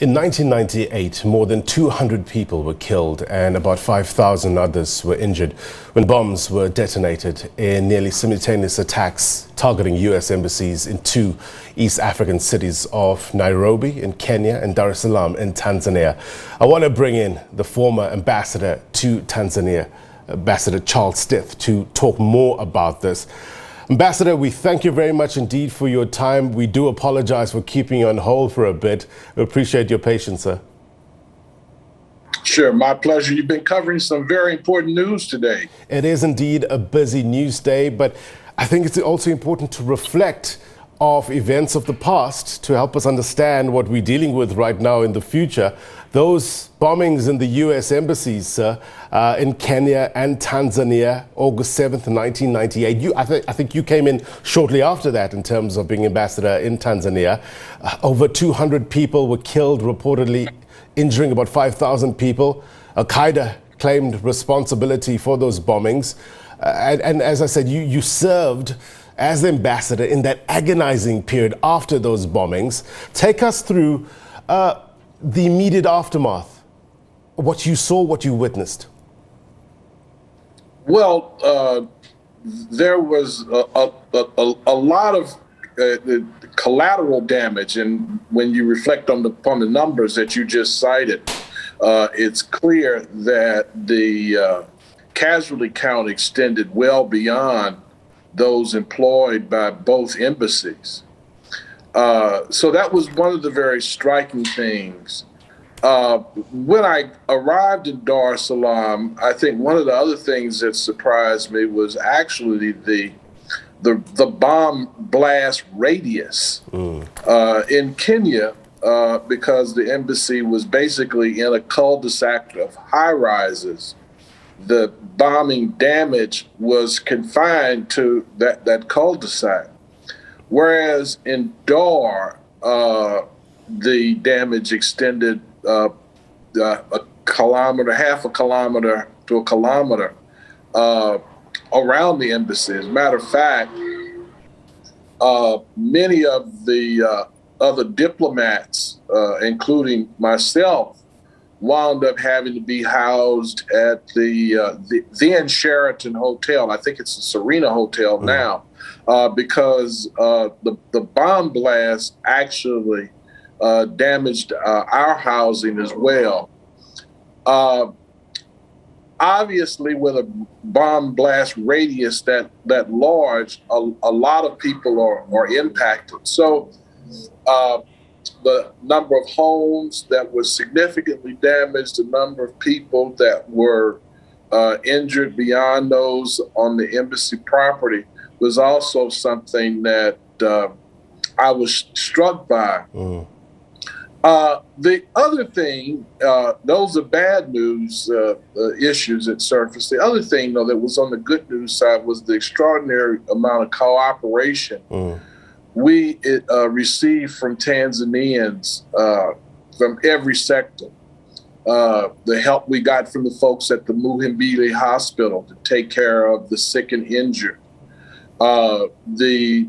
In 1998, more than 200 people were killed and about 5,000 others were injured when bombs were detonated in nearly simultaneous attacks targeting U.S. embassies in two East African cities of Nairobi in Kenya and Dar es Salaam in Tanzania. I want to bring in the former ambassador to Tanzania, Ambassador Charles Stith, to talk more about this. Ambassador, we thank you very much indeed for your time. We do apologize for keeping you on hold for a bit. We appreciate your patience, sir. Sure, my pleasure. You've been covering some very important news today. It is indeed a busy news day, but I think it's also important to reflect of events of the past to help us understand what we're dealing with right now in the future. Those bombings in the U.S. embassies in Kenya and Tanzania, August 7th, 1998. I think you came in shortly after that in terms of being ambassador in Tanzania. Over 200 people were killed, reportedly injuring about 5,000 people. Al-Qaeda claimed responsibility for those bombings. And as I said, you served as the ambassador in that agonizing period after those bombings. Take us through the immediate aftermath, what you saw, what you witnessed. Well, there was a lot of collateral damage, and when you reflect upon the numbers that you just cited, it's clear that the casualty count extended well beyond those employed by both embassies. So that was one of the very striking things. When I arrived in Dar es Salaam, I think one of the other things that surprised me was actually the bomb blast radius in Kenya, because the embassy was basically in a cul-de-sac of high-rises. The bombing damage was confined to that cul-de-sac. Whereas in Dar, the damage extended a kilometer, half a kilometer to a kilometer around the embassy. As a matter of fact, many of the other diplomats, including myself, wound up having to be housed at the then Sheraton Hotel. I think it's the Serena Hotel now, because the bomb blast actually damaged our housing as well. Obviously, with a bomb blast radius that large, a lot of people are impacted. So the number of homes that were significantly damaged, the number of people that were injured beyond those on the embassy property was also something that I was struck by. The other thing, those are bad news issues that surfaced. The other thing, though, that was on the good news side was the extraordinary amount of cooperation we received from Tanzanians from every sector. The help we got from the folks at the Muhimbili Hospital to take care of the sick and injured. The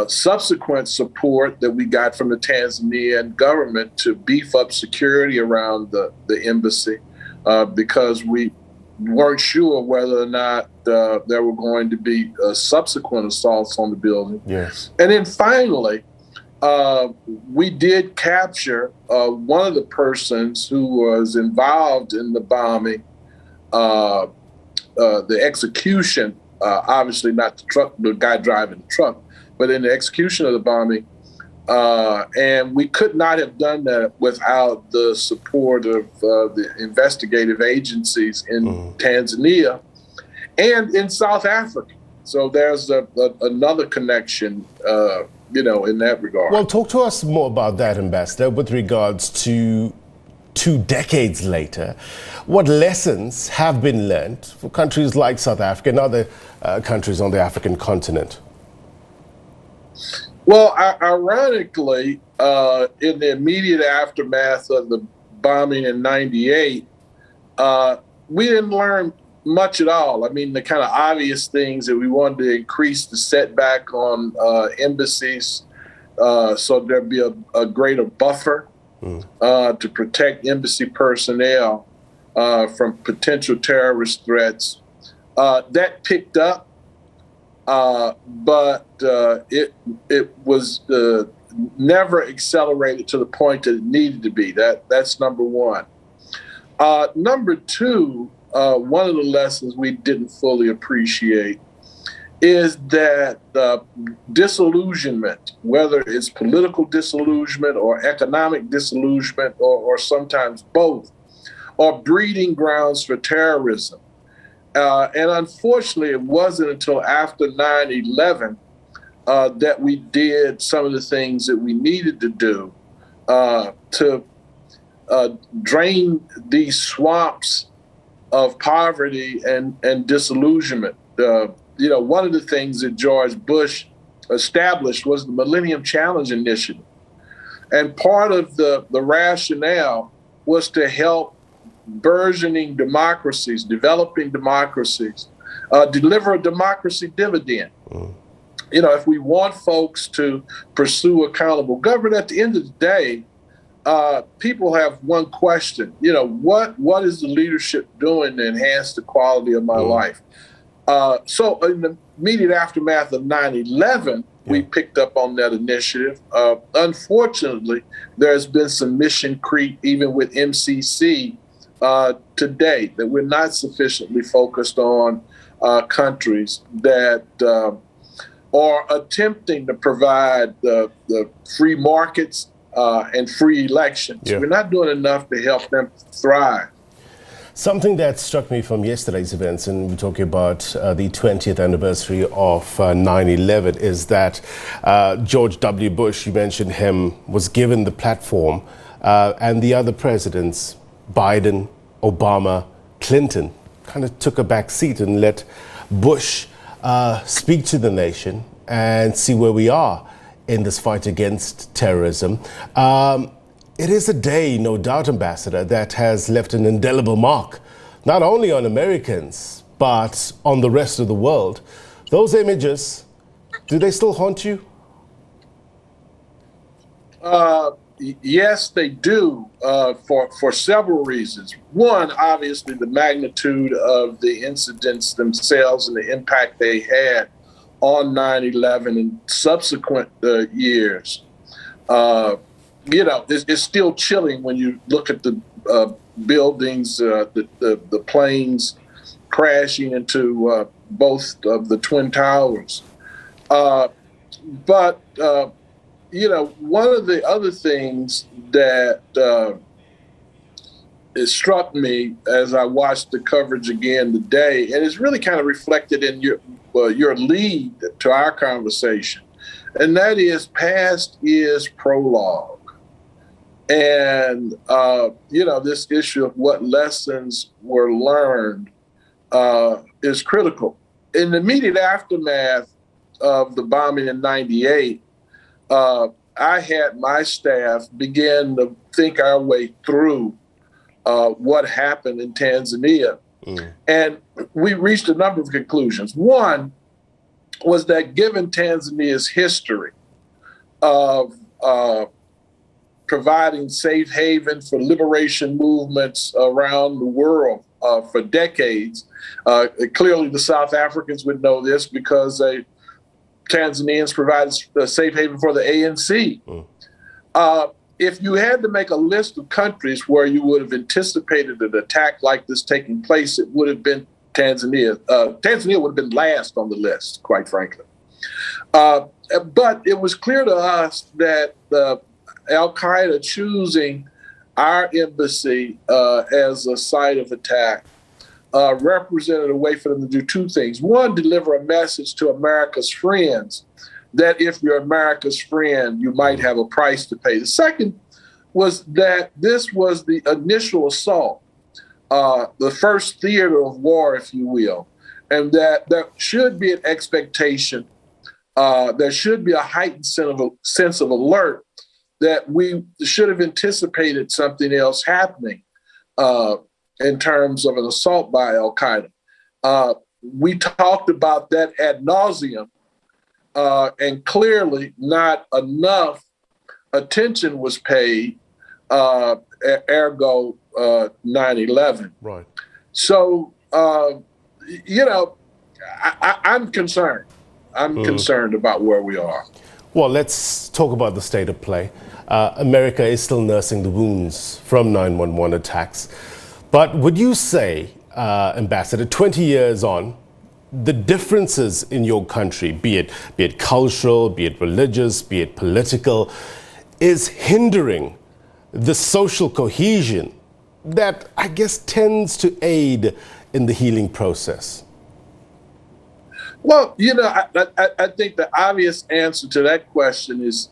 subsequent support that we got from the Tanzanian government to beef up security around the embassy, because we weren't sure whether or not there were going to be subsequent assaults on the building. Yes. And then finally, we did capture one of the persons who was involved in the bombing, the execution, obviously not the guy driving the truck, but in the execution of the bombing. And we could not have done that without the support of the investigative agencies in Tanzania and in South Africa. So there's another connection, in that regard. Well, talk to us more about that, Ambassador, with regards to 2 decades later. What lessons have been learned for countries like South Africa and other countries on the African continent? Well, ironically, in the immediate aftermath of the bombing in '98, we didn't learn much at all. I mean, the kind of obvious things that we wanted to increase the setback on embassies so there'd be a greater buffer to protect embassy personnel from potential terrorist threats. That picked up, but it was never accelerated to the point that it needed to be. That's number one. Number two, one of the lessons we didn't fully appreciate is that disillusionment, whether it's political disillusionment or economic disillusionment or sometimes both, are breeding grounds for terrorism. And unfortunately, it wasn't until after 9/11 that we did some of the things that we needed to do to drain these swamps of poverty and disillusionment. One of the things that George Bush established was the Millennium Challenge Initiative. And part of the rationale was to help burgeoning democracies, developing democracies, deliver a democracy dividend. If we want folks to pursue accountable government, at the end of the day, people have one question, what is the leadership doing to enhance the quality of my life? So in the immediate aftermath of 9/11, we picked up on that initiative. Unfortunately, there's been some mission creep, even with MCC today, that we're not sufficiently focused on countries that are attempting to provide the free markets and free elections. We're not doing enough to help them thrive. Something that struck me from yesterday's events, and we're talking about the 20th anniversary of 9/11, is that George W. Bush, you mentioned him, was given the platform, and the other presidents, Biden, Obama, Clinton, kind of took a back seat and let Bush speak to the nation and see where we are in this fight against terrorism. It is a day, no doubt, Ambassador, that has left an indelible mark, not only on Americans, but on the rest of the world. Those images, do they still haunt you? Yes, they do, for several reasons. One, obviously, the magnitude of the incidents themselves and the impact they had on 9/11 and subsequent years. It's still chilling when you look at the buildings, the planes crashing into both of the Twin Towers. But one of the other things that it struck me as I watched the coverage again today, and it's really kind of reflected in your lead to our conversation, and that is past is prologue. And, this issue of what lessons were learned is critical. In the immediate aftermath of the bombing in 98, I had my staff begin to think our way through what happened in Tanzania. And we reached a number of conclusions. One was that given Tanzania's history of providing safe haven for liberation movements around the world for decades. Clearly, the South Africans would know this because Tanzanians provided a safe haven for the ANC. If you had to make a list of countries where you would have anticipated an attack like this taking place, it would have been Tanzania. Tanzania would have been last on the list, quite frankly. But it was clear to us that Al-Qaeda choosing our embassy as a site of attack represented a way for them to do two things. One, deliver a message to America's friends that if you're America's friend, you might have a price to pay. The second was that this was the initial assault, the first theater of war, if you will, and that there should be an expectation, there should be a heightened sense of alert that we should have anticipated something else happening in terms of an assault by Al-Qaeda. We talked about that ad nauseum, and clearly not enough attention was paid ergo 9/11. Right. So, I'm concerned. I'm concerned about where we are. Well, let's talk about the state of play. America is still nursing the wounds from 9/11 attacks. But would you say, Ambassador, 20 years on, the differences in your country, be it cultural, be it religious, be it political, is hindering the social cohesion that I guess tends to aid in the healing process? Well, I think the obvious answer to that question is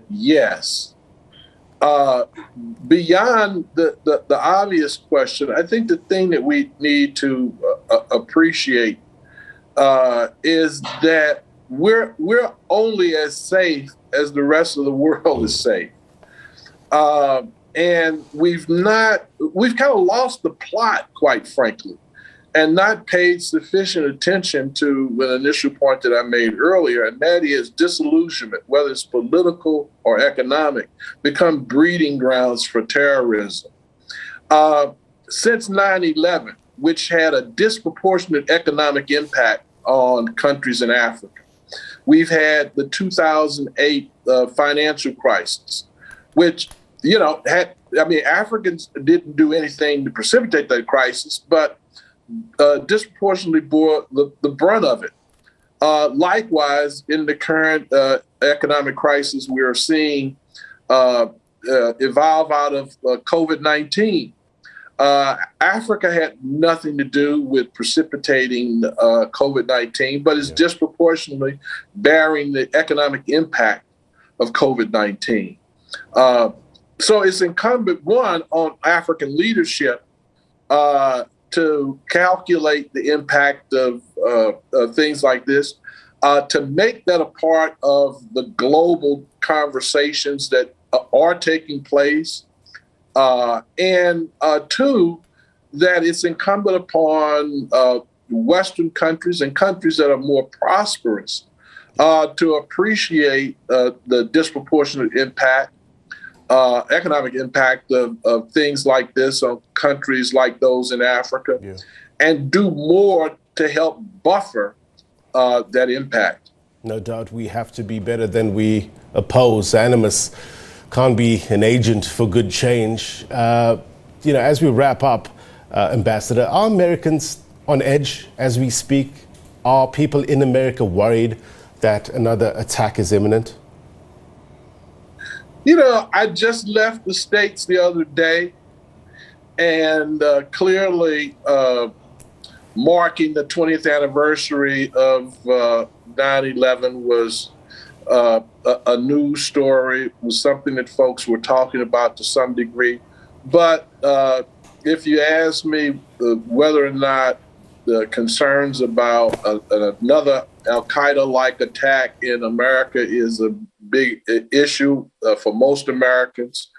yes. Beyond the obvious question, I think the thing that we need to appreciate is that we're only as safe as the rest of the world is safe. And we've kind of lost the plot, quite frankly, and not paid sufficient attention to an initial point that I made earlier, and that is disillusionment, whether it's political or economic, become breeding grounds for terrorism. Since 9/11, which had a disproportionate economic impact on countries in Africa, we've had the 2008 financial crisis, which Africans didn't do anything to precipitate that crisis, but disproportionately bore the brunt of it. Likewise, in the current economic crisis we are seeing evolve out of COVID-19, Africa had nothing to do with precipitating COVID-19, but is disproportionately bearing the economic impact of COVID-19. So it's incumbent, one, on African leadership to calculate the impact of things like this, to make that a part of the global conversations that are taking place, and two, that it's incumbent upon Western countries and countries that are more prosperous to appreciate the disproportionate impact, economic impact of things like this on countries like those in Africa, and do more to help buffer that impact. No doubt we have to be better than we oppose. Animus can't be an agent for good change. As we wrap up, Ambassador, are Americans on edge as we speak? Are people in America worried that another attack is imminent? I just left the States the other day, and clearly marking the 20th anniversary of 9/11 was a news story, was something that folks were talking about to some degree. But if you ask me whether or not the concerns about another Al-Qaeda-like attack in America is a big issue for most Americans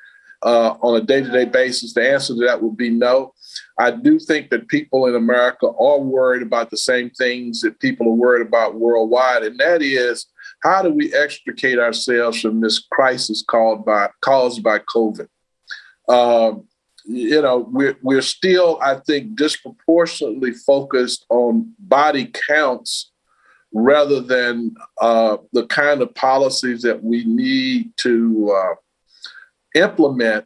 on a day-to-day basis, the answer to that would be no. I do think that people in America are worried about the same things that people are worried about worldwide, and that is, how do we extricate ourselves from this crisis caused by COVID? We're still, I think, disproportionately focused on body counts rather than the kind of policies that we need to implement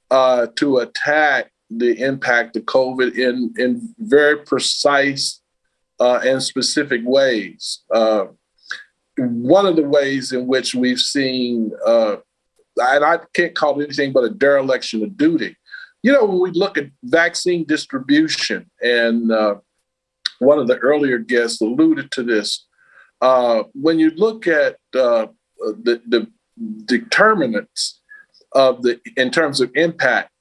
to attack the impact of COVID in very precise and specific ways. One of the ways in which we've seen, and I can't call it anything but a dereliction of duty, when we look at vaccine distribution, and one of the earlier guests alluded to this, when you look at the determinants in terms of impact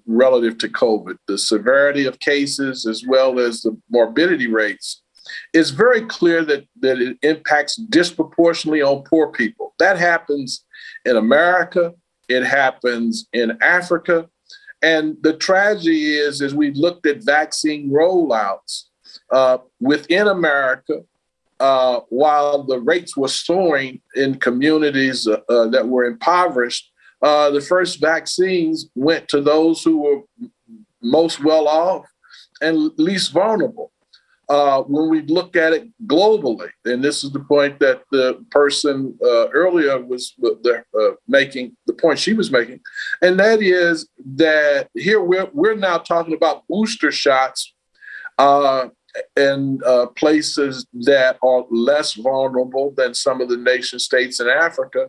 relative to COVID, the severity of cases as well as the morbidity rates, it's very clear that it impacts disproportionately on poor people. That happens in America, it happens in Africa. And the tragedy is, as we looked at vaccine rollouts within America, while the rates were soaring in communities that were impoverished, the first vaccines went to those who were most well off and least vulnerable. When we look at it globally, and this is the point that the person earlier was making, the point she was making, and that is that here we're now talking about booster shots in places that are less vulnerable than some of the nation states in Africa,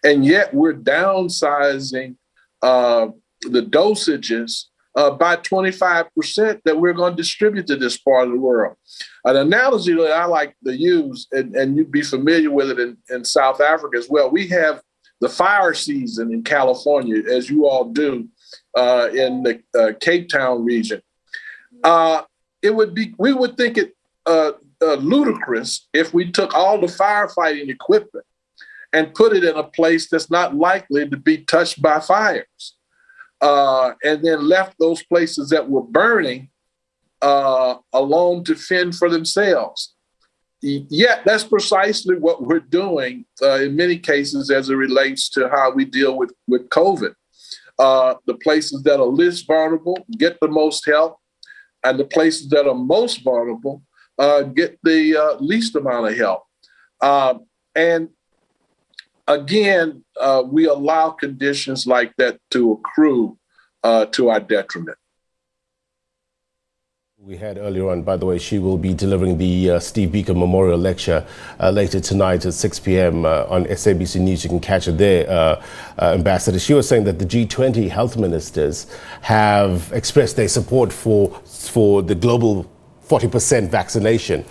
and yet we're downsizing the dosages by 25% that we're going to distribute to this part of the world. An analogy that I like to use, and you'd be familiar with it in South Africa as well, we have the fire season in California, as you all do, in the Cape Town region. We would think it ludicrous if we took all the firefighting equipment and put it in a place that's not likely to be touched by fires. And then left those places that were burning alone to fend for themselves. Yet that's precisely what we're doing in many cases as it relates to how we deal with COVID. The places that are least vulnerable get the most help, and the places that are most vulnerable get the least amount of help. And again, we allow conditions like that to accrue to our detriment. We had earlier on, by the way, she will be delivering the Steve Biko Memorial Lecture later tonight at 6 p.m. On SABC News. You can catch it there, Ambassador. She was saying that the G20 health ministers have expressed their support for the global 40% vaccination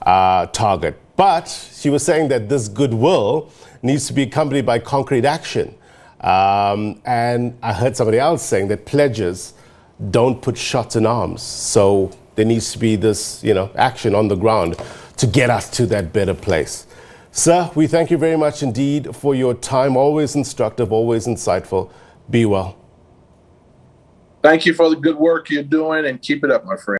target. But she was saying that this goodwill needs to be accompanied by concrete action. And I heard somebody else saying that pledges don't put shots in arms. So there needs to be this, action on the ground to get us to that better place. Sir, we thank you very much indeed for your time. Always instructive, always insightful. Be well. Thank you for the good work you're doing, and keep it up, my friend.